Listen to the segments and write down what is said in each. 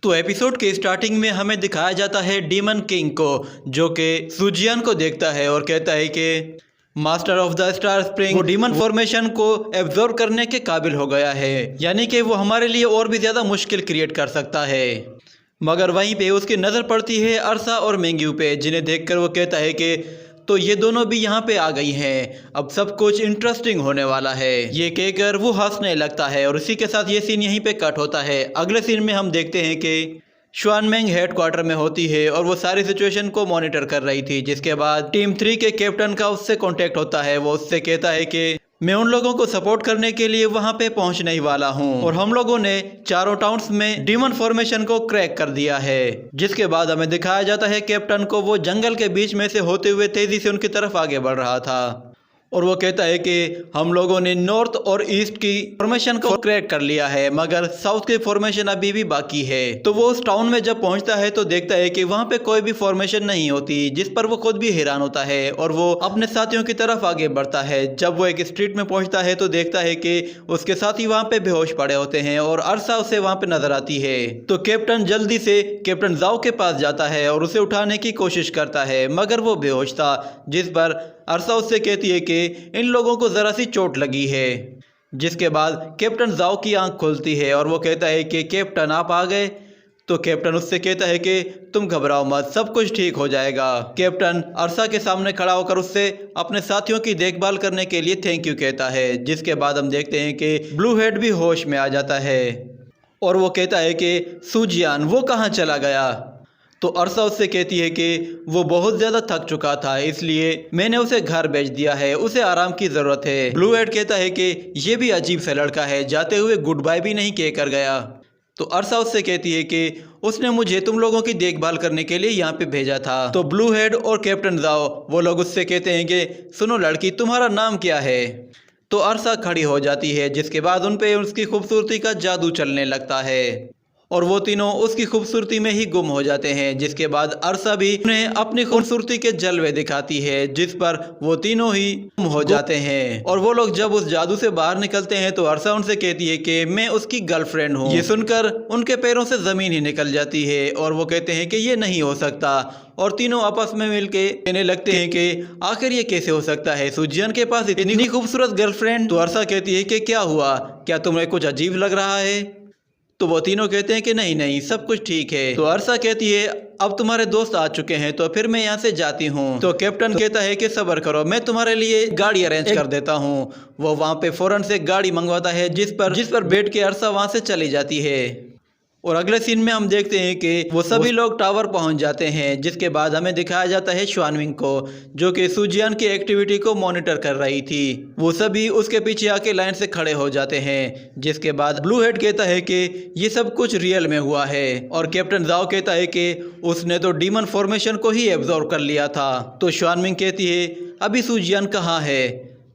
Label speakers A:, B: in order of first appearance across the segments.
A: तो एपिसोड के स्टार्टिंग में हमें दिखाया जाता है डीमन किंग को, जो कि सुजियान को देखता है और कहता है कि master of the star spring वो डीमन फॉर्मेशन को एब्जॉर्ब करने के काबिल हो गया है, यानी कि वो हमारे लिए और भी ज़्यादा मुश्किल क्रिएट कर सकता है। मगर वहीं पे उसकी नज़र पड़ती है अरसा और मेंग्यू पे, जिन्हें देखकर वो कहता है कि तो ये दोनों भी यहाँ पे आ गई हैं, अब सब कुछ इंटरेस्टिंग होने वाला है। ये कहकर वो हंसने लगता है और इसी के साथ ये सीन यहीं पे कट होता है। अगले सीन में हम देखते हैं कि श्वानमेंग हेडक्वार्टर में होती है और वो सारी सिचुएशन को मॉनिटर कर रही थी, जिसके बाद टीम 3 के कैप्टन का उससे कांटेक्ट होता है। वो उससे कहता है कि मैं उन लोगों को सपोर्ट करने के लिए वहां पे पहुंचने ही वाला हूं और हम लोगों ने चारों टाउन्स में डीमन फॉर्मेशन को क्रैक कर दिया है। जिसके बाद हमें दिखाया जाता है कैप्टन को वो जंगल के बीच में से होते हुए तेजी से उनकी तरफ आगे बढ़ रहा था और वो कहता है कि हम लोगों ने नॉर्थ और ईस्ट की फॉर्मेशन को क्रैक कर लिया है, मगर साउथ की फॉर्मेशन अभी भी बाकी है। तो वो उस टाउन में जब पहुंचता है तो देखता है कि वहां पे कोई भी फॉर्मेशन नहीं होती, जिस पर वो खुद भी हैरान होता है और वो अपने साथियों की तरफ आगे बढ़ता है। जब वो एक स्ट्रीट में पहुंचता है तो देखता है कि उसके साथी वहां पे बेहोश पड़े होते हैं और अरसा उसे वहां पे नजर आती है। तो कैप्टन जल्दी से कैप्टन जाओ के पास जाता है और उसे उठाने की कोशिश करता है, मगर वो बेहोश था। जिस पर अरसा उससे कहती है कि इन लोगों को ज़रा सी चोट लगी है। जिसके बाद कैप्टन जाओ की आंख खुलती है और वो कहता है कि कैप्टन आप आ गए। तो कैप्टन उससे कहता है कि तुम घबराओ मत, सब कुछ ठीक हो जाएगा। कैप्टन अरसा के सामने खड़ा होकर उससे अपने साथियों की देखभाल करने के लिए थैंक यू कहता है। जिसके बाद हम देखते हैं कि ब्लू हेड भी होश में आ जाता है और वो कहता है कि सुजियान वो कहाँ चला गया। तो अरसा उससे कहती है कि वो बहुत ज़्यादा थक चुका था, इसलिए मैंने उसे घर भेज दिया है, उसे आराम की ज़रूरत है। ब्लू हेड कहता है कि ये भी अजीब सा लड़का है, जाते हुए गुड बाय भी नहीं कह कर गया। तो अरसा उससे कहती है कि उसने मुझे तुम लोगों की देखभाल करने के लिए यहाँ पे भेजा था। तो ब्लू हेड और कैप्टन जाओ वो लोग उससे कहते हैं कि सुनो लड़की, तुम्हारा नाम क्या है। तो अरसा खड़ी हो जाती है, जिसके बाद उन पे उसकी खूबसूरती का जादू चलने लगता है और वो तीनों उसकी खूबसूरती में ही गुम हो जाते हैं। जिसके बाद अरसा भी उन्हें अपनी खूबसूरती के जलवे दिखाती है, जिस पर वो तीनों ही गुम हो जाते हैं। और वो लोग जब उस जादू से बाहर निकलते हैं तो अरसा उनसे कहती है कि मैं उसकी गर्लफ्रेंड हूँ। ये सुनकर उनके पैरों से ज़मीन ही निकल जाती है और वो कहते हैं कि ये नहीं हो सकता और तीनों आपस में मिलके कहने लगते हैं कि आखिर ये कैसे हो सकता है, सुजियान के पास इतनी खूबसूरत गर्लफ्रेंड। तो अरसा कहती है कि क्या हुआ, क्या तुम्हें कुछ अजीब लग रहा है। तो वो तीनों कहते हैं कि नहीं नहीं सब कुछ ठीक है। तो अरसा कहती है अब तुम्हारे दोस्त आ चुके हैं तो फिर मैं यहाँ से जाती हूँ। तो कैप्टन कहता है कि सब्र करो, मैं तुम्हारे लिए गाड़ी अरेंज कर देता हूँ। वो वहाँ पे फौरन से गाड़ी मंगवाता है, जिस पर बैठ के अरसा वहाँ से चली जाती है। और अगले सीन में हम देखते हैं कि वो सभी लोग टावर पहुंच जाते हैं। जिसके बाद हमें दिखाया जाता है श्वानमिंग को, जो कि सुजियान की एक्टिविटी को मॉनिटर कर रही थी। वो सभी उसके पीछे आके लाइन से खड़े हो जाते हैं। जिसके बाद ब्लू हेड कहता है कि ये सब कुछ रियल में हुआ है और कैप्टन जाओ कहता है कि उसने तो डीमन फॉर्मेशन को ही एब्जॉर्ब कर लिया था। तो श्वानमिंग कहती है अभी सुजियान कहाँ है।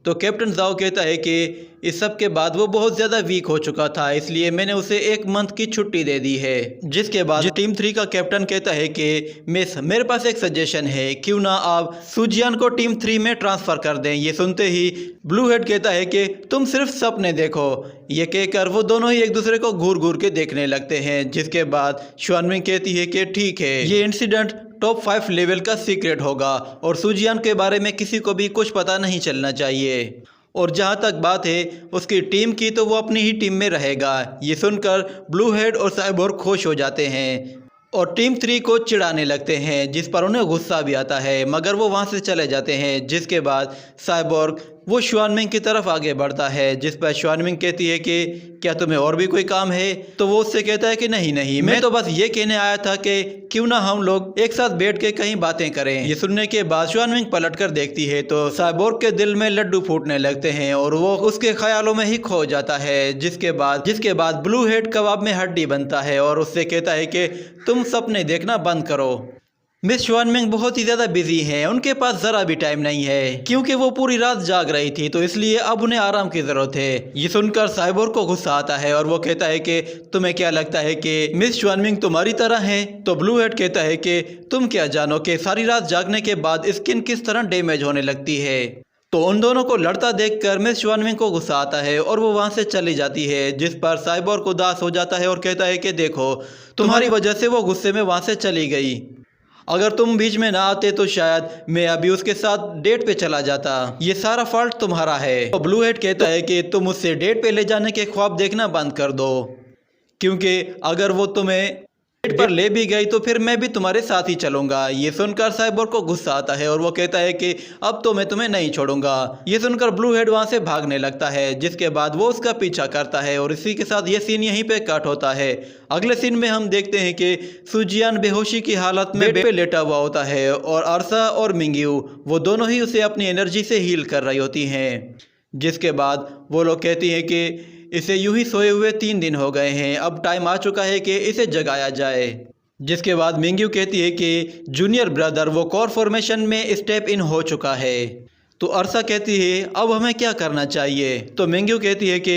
A: तो कैप्टन जाओ कहता है कि इस सब के बाद वो बहुत ज़्यादा वीक हो चुका था, इसलिए मैंने उसे 1 मंथ की छुट्टी दे दी है। जिसके बाद टीम 3 का कैप्टन कहता है कि मेरे पास एक सजेशन है, क्यों ना आप सुजियान को टीम 3 में ट्रांसफ़र कर दें। ये सुनते ही ब्लू हेड कहता है कि तुम सिर्फ सपने देखो। ये कहकर वो दोनों ही एक दूसरे को घूर घूर के देखने लगते हैं। जिसके बाद श्वानमिंग कहती है कि ठीक है, ये इंसिडेंट टॉप 5 लेवल का सीक्रेट होगा और सुजियान के बारे में किसी को भी कुछ पता नहीं चलना चाहिए। और जहाँ तक बात है उसकी टीम की, तो वो अपनी ही टीम में रहेगा। ये सुनकर ब्लू हेड और साइबोर्ग खुश हो जाते हैं और टीम 3 को चिढ़ाने लगते हैं, जिस पर उन्हें गुस्सा भी आता है, मगर वो वहाँ से चले जाते हैं। जिसके बाद साइबोर्ग वो श्वानमिंग की तरफ आगे बढ़ता है, जिस पर श्वानमिंग कहती है कि क्या तुम्हें और भी कोई काम है। तो वो उससे कहता है कि नहीं नहीं, मैं तो बस ये कहने आया था कि क्यों ना हम लोग एक साथ बैठ के कहीं बातें करें। ये सुनने के बाद श्वानमिंग पलट कर देखती है तो साइबोर्ग के दिल में लड्डू फूटने लगते हैं और वो उसके ख्यालों में ही खो जाता है। जिसके बाद ब्लू हेड कबाब में हड्डी बनता है और उससे कहता है कि तुम सपने देखना बंद करो। मिस श्वानमिंग बहुत ही ज़्यादा बिजी हैं, उनके पास ज़रा भी टाइम नहीं है, क्योंकि वो पूरी रात जाग रही थी, तो इसलिए अब उन्हें आराम की ज़रूरत है। ये सुनकर साइबोर्ग को गुस्सा आता है और वो कहता है कि तुम्हें क्या लगता है कि मिस श्वानमिंग तुम्हारी तरह है। तो ब्लू हेड कहता है कि तुम क्या जानो कि सारी रात जागने के बाद स्किन किस तरह डैमेज होने लगती है। तो उन दोनों को लड़ता देखकर मिस श्वानविंग को गुस्सा आता है और वो वहाँ से चली जाती है, जिस पर साइबोर्ग उदास हो जाता है और कहता है कि देखो, तुम्हारी वजह से वो गुस्से में वहाँ से चली गई। अगर तुम बीच में ना आते तो शायद मैं अभी उसके साथ डेट पे चला जाता। ये सारा फॉल्ट तुम्हारा है। तो ब्लू हेड कहता है कि तुम उससे डेट पे ले जाने के ख्वाब देखना बंद कर दो, क्योंकि अगर वो तुम्हें डेट पर ले भी गई तो फिर मैं भी तुम्हारे साथ ही चलूंगा। ये सुनकर साइबोर्ग को गुस्सा आता है और वो कहता है कि अब तो मैं तुम्हें नहीं छोड़ूंगा। ये सुनकर ब्लू हेड वहां से भागने लगता है, जिसके बाद वो उसका पीछा करता है और इसी के साथ ये सीन यहीं पे कट होता है। अगले सीन में हम देखते हैं कि सुजियान बेहोशी की हालत में बेड पे लेटा हुआ होता है और अरसा और मिंग्यू वो दोनों ही उसे अपनी एनर्जी से हील कर रही होती हैं। जिसके बाद वो लोग कहती हैं कि इसे यूं ही सोए हुए 3 दिन हो गए हैं, अब टाइम आ चुका है कि इसे जगाया जाए। जिसके बाद मिंग्यू कहती है कि जूनियर ब्रदर वो कोर फॉर्मेशन में स्टेप इन हो चुका है। तो अरसा कहती है अब हमें क्या करना चाहिए। तो मिंग्यू कहती है कि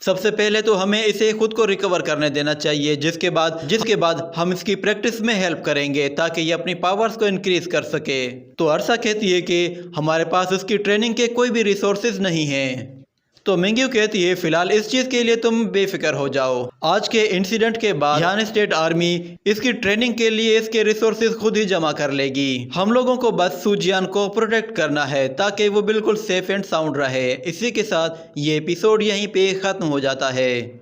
A: सबसे पहले तो हमें इसे खुद को रिकवर करने देना चाहिए, जिसके बाद हम इसकी प्रैक्टिस में हेल्प करेंगे ताकि ये अपनी पावर्स को इंक्रीज कर सके। तो अरसा कहती है कि हमारे पास उसकी ट्रेनिंग के कोई भी रिसोर्सेज नहीं हैं। तो मिंग्यू कहती है फिलहाल इस चीज के लिए तुम बेफिक्र हो जाओ। आज के इंसिडेंट के बाद यान स्टेट आर्मी इसकी ट्रेनिंग के लिए इसके रिसोर्सेज खुद ही जमा कर लेगी। हम लोगों को बस सुजियान को प्रोटेक्ट करना है ताकि वो बिल्कुल सेफ एंड साउंड रहे। इसी के साथ ये एपिसोड यहीं पे खत्म हो जाता है।